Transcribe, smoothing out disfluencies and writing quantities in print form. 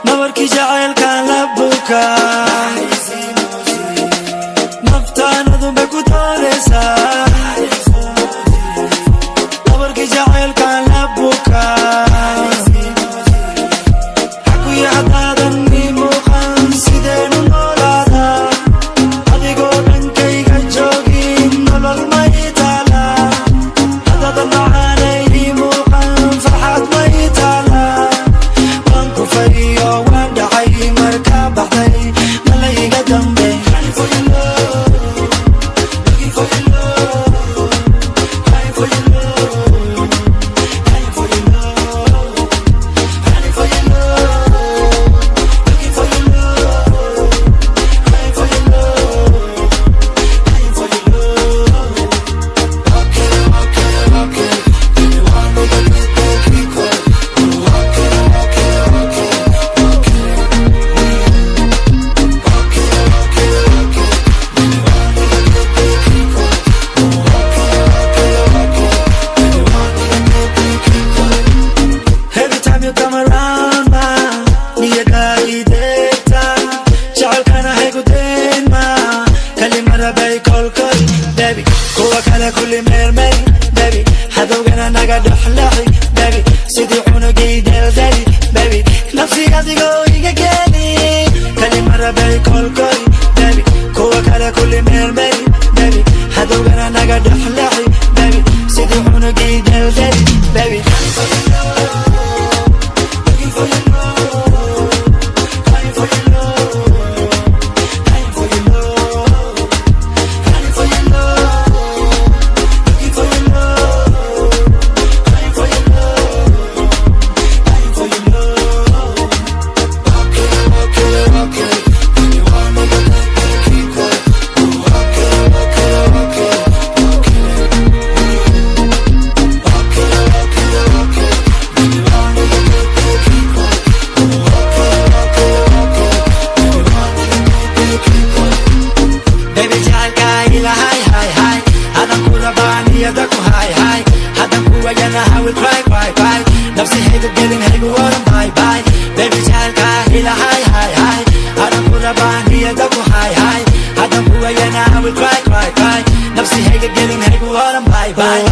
nabarkii jacaylkaan la bukaa naftaanadu bay ku doonaysaa nabarkii jacaylkaan la bukaa xakuyi haddaadan ii muuqan sideenu noolaadaa adigoo dhankayga joogin nolol ma ii taalaa haddaadan macaanay ii muuqan farxad ma ii taalaa waan ku fariyo waan dhacay markaa baxday malayga dambe كل مرمي بيبي حدوقنا نقعد حلاحي بيبي سيدي عنقي دلدلي بيبي نفسي قاعدي قوي قالي كل مرة بي كل كوي بيبي كوك على كل مرمي بيبي حدوقنا نقعد حلاحي بيبي سيدي عنقي دلدلي بيبي نفسي هيك الدلم هيك ورم باي باي بيبي جالك هلا هاي هاي هاي هذا كل بان هي دكو هاي هاي هذا هو ينا I will cry cry cry نفسي هيك الدلم هيك ورم باي باي